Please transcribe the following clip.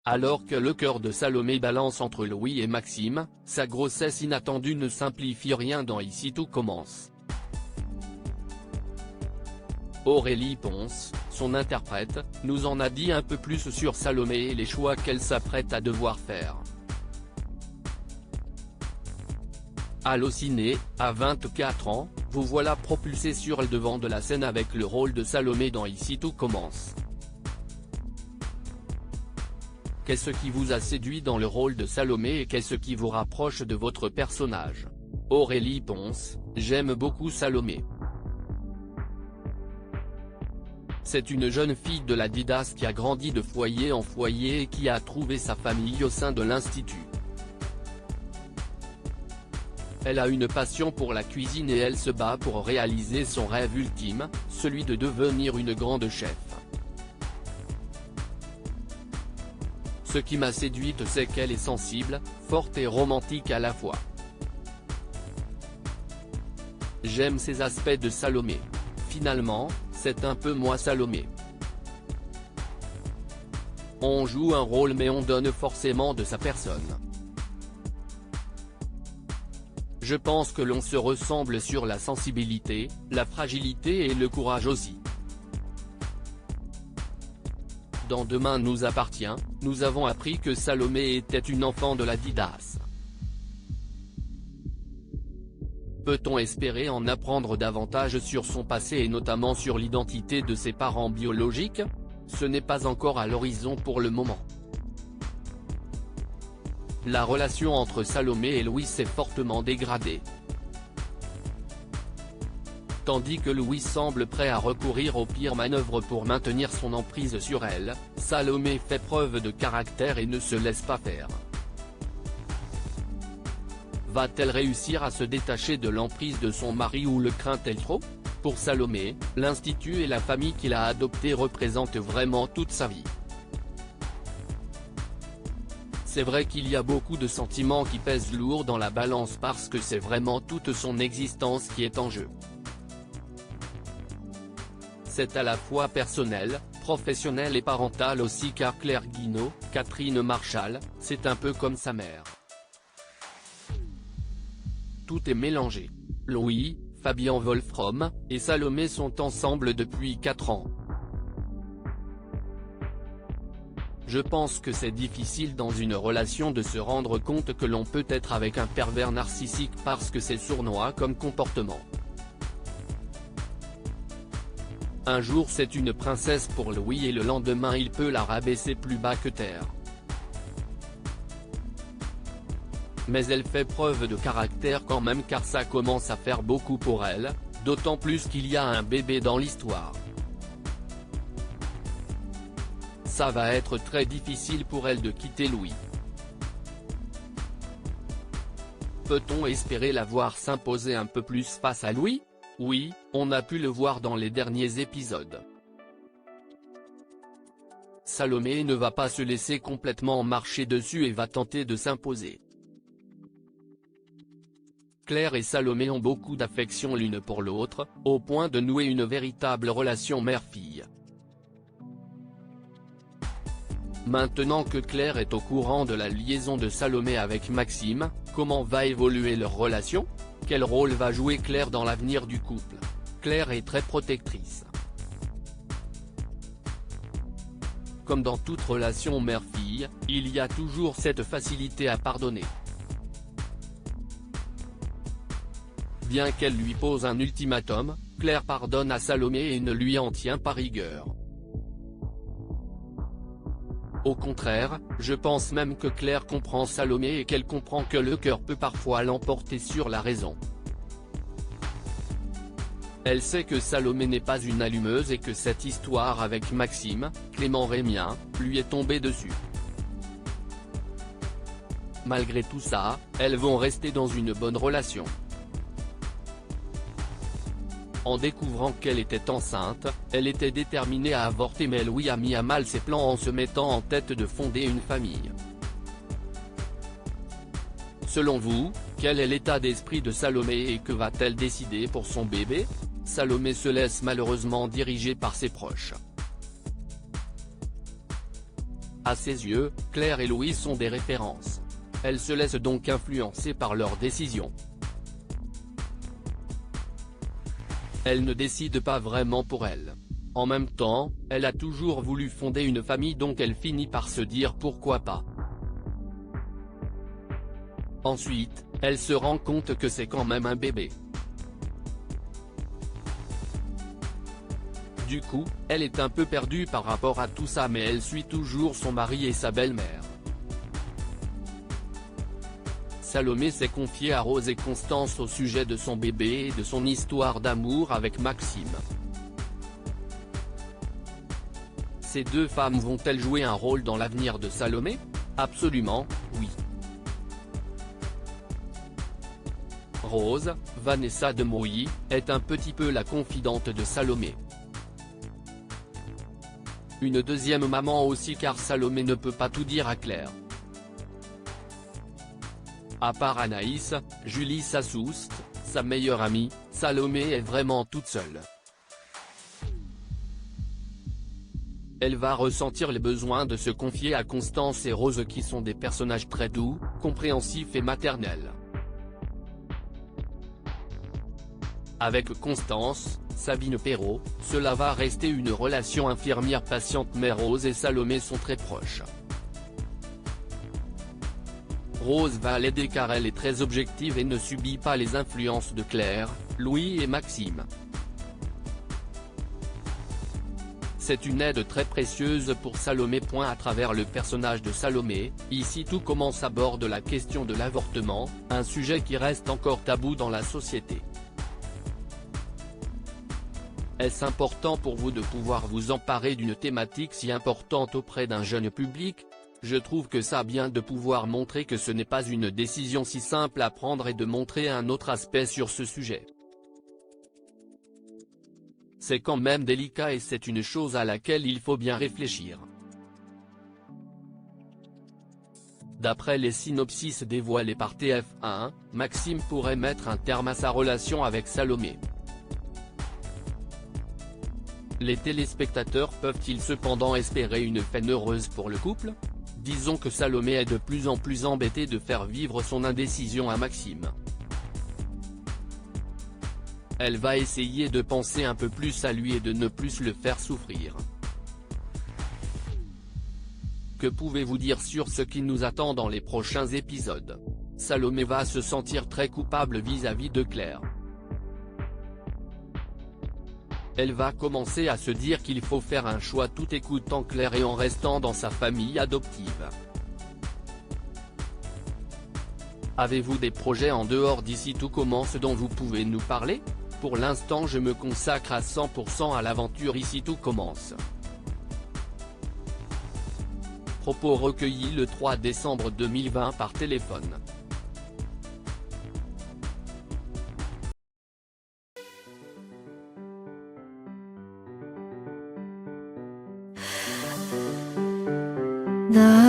Alors que le cœur de Salomé balance entre Louis et Maxime, sa grossesse inattendue ne simplifie rien dans Ici tout commence. Aurélie Ponce, son interprète, nous en a dit un peu plus sur Salomé et les choix qu'elle s'apprête à devoir faire. Allociné, à 24 ans, vous voilà propulsé sur le devant de la scène avec le rôle de Salomé dans Ici tout commence. Qu'est-ce qui vous a séduit dans le rôle de Salomé et qu'est-ce qui vous rapproche de votre personnage? Aurélie Ponce, j'aime beaucoup Salomé. C'est une jeune fille de la Didas qui a grandi de foyer en foyer et qui a trouvé sa famille au sein de l'Institut. Elle a une passion pour la cuisine et elle se bat pour réaliser son rêve ultime, celui de devenir une grande chef. Ce qui m'a séduite c'est qu'elle est sensible, forte et romantique à la fois. J'aime ces aspects de Salomé. Finalement, c'est un peu moi Salomé. On joue un rôle mais on donne forcément de sa personne. Je pense que l'on se ressemble sur la sensibilité, la fragilité et le courage aussi. Dans Demain nous appartient, nous avons appris que Salomé était une enfant de la Didas. Peut-on espérer en apprendre davantage sur son passé et notamment sur l'identité de ses parents biologiques? Ce n'est pas encore à l'horizon pour le moment. La relation entre Salomé et Louis s'est fortement dégradée. Tandis que Louis semble prêt à recourir aux pires manœuvres pour maintenir son emprise sur elle, Salomé fait preuve de caractère et ne se laisse pas faire. Va-t-elle réussir à se détacher de l'emprise de son mari ou le craint-elle trop? Pour Salomé, l'Institut et la famille qu'il a adoptée représentent vraiment toute sa vie. C'est vrai qu'il y a beaucoup de sentiments qui pèsent lourd dans la balance parce que c'est vraiment toute son existence qui est en jeu. C'est à la fois personnel, professionnel et parental aussi car Claire Guinaud, Catherine Marchal, c'est un peu comme sa mère. Tout est mélangé. Louis, Fabien Wolfrom, et Salomé sont ensemble depuis 4 ans. Je pense que c'est difficile dans une relation de se rendre compte que l'on peut être avec un pervers narcissique parce que c'est sournois comme comportement. Un jour c'est une princesse pour Louis et le lendemain il peut la rabaisser plus bas que terre. Mais elle fait preuve de caractère quand même car ça commence à faire beaucoup pour elle, d'autant plus qu'il y a un bébé dans l'histoire. Ça va être très difficile pour elle de quitter Louis. Peut-on espérer la voir s'imposer un peu plus face à Louis? Oui, on a pu le voir dans les derniers épisodes. Salomé ne va pas se laisser complètement marcher dessus et va tenter de s'imposer. Claire et Salomé ont beaucoup d'affection l'une pour l'autre, au point de nouer une véritable relation mère-fille. Maintenant que Claire est au courant de la liaison de Salomé avec Maxime, comment va évoluer leur relation? Quel rôle va jouer Claire dans l'avenir du couple? Claire est très protectrice. Comme dans toute relation mère-fille, il y a toujours cette facilité à pardonner. Bien qu'elle lui pose un ultimatum, Claire pardonne à Salomé et ne lui en tient pas rigueur. Au contraire, je pense même que Claire comprend Salomé et qu'elle comprend que le cœur peut parfois l'emporter sur la raison. Elle sait que Salomé n'est pas une allumeuse et que cette histoire avec Maxime, Clément Rémien, lui est tombée dessus. Malgré tout ça, elles vont rester dans une bonne relation. En découvrant qu'elle était enceinte, elle était déterminée à avorter mais Louis a mis à mal ses plans en se mettant en tête de fonder une famille. Selon vous, quel est l'état d'esprit de Salomé et que va-t-elle décider pour son bébé? Salomé se laisse malheureusement diriger par ses proches. À ses yeux, Claire et Louis sont des références. Elle se laisse donc influencer par leurs décisions. Elle ne décide pas vraiment pour elle. En même temps, elle a toujours voulu fonder une famille, donc elle finit par se dire pourquoi pas. Ensuite, elle se rend compte que c'est quand même un bébé. Du coup, elle est un peu perdue par rapport à tout ça, mais elle suit toujours son mari et sa belle-mère. Salomé s'est confiée à Rose et Constance au sujet de son bébé et de son histoire d'amour avec Maxime. Ces deux femmes vont-elles jouer un rôle dans l'avenir de Salomé? Absolument, oui. Rose, Vanessa de Mouilly, est un petit peu la confidente de Salomé. Une deuxième maman aussi, car Salomé ne peut pas tout dire à Claire. À part Anaïs, Julie s'assouste, sa meilleure amie, Salomé est vraiment toute seule. Elle va ressentir le besoin de se confier à Constance et Rose, qui sont des personnages très doux, compréhensifs et maternels. Avec Constance, Sabine Perrault, cela va rester une relation infirmière-patiente, mais Rose et Salomé sont très proches. Rose va l'aider car elle est très objective et ne subit pas les influences de Claire, Louis et Maxime. C'est une aide très précieuse pour Salomé. À travers le personnage de Salomé, ici tout commence aborde la question de l'avortement, un sujet qui reste encore tabou dans la société. Est-ce important pour vous de pouvoir vous emparer d'une thématique si importante auprès d'un jeune public? Je trouve que ça bien de pouvoir montrer que ce n'est pas une décision si simple à prendre et de montrer un autre aspect sur ce sujet. C'est quand même délicat et c'est une chose à laquelle il faut bien réfléchir. D'après les synopsis dévoilés par TF1, Maxime pourrait mettre un terme à sa relation avec Salomé. Les téléspectateurs peuvent-ils cependant espérer une fin heureuse pour le couple? Disons que Salomé est de plus en plus embêtée de faire vivre son indécision à Maxime. Elle va essayer de penser un peu plus à lui et de ne plus le faire souffrir. Que pouvez-vous dire sur ce qui nous attend dans les prochains épisodes? Salomé va se sentir très coupable vis-à-vis de Claire. Elle va commencer à se dire qu'il faut faire un choix tout écoutant Claire et en restant dans sa famille adoptive. Avez-vous des projets en dehors d'Ici Tout Commence dont vous pouvez nous parler? Pour l'instant je me consacre à 100% à l'aventure Ici Tout Commence. Propos recueillis le 3 décembre 2020 par téléphone. 나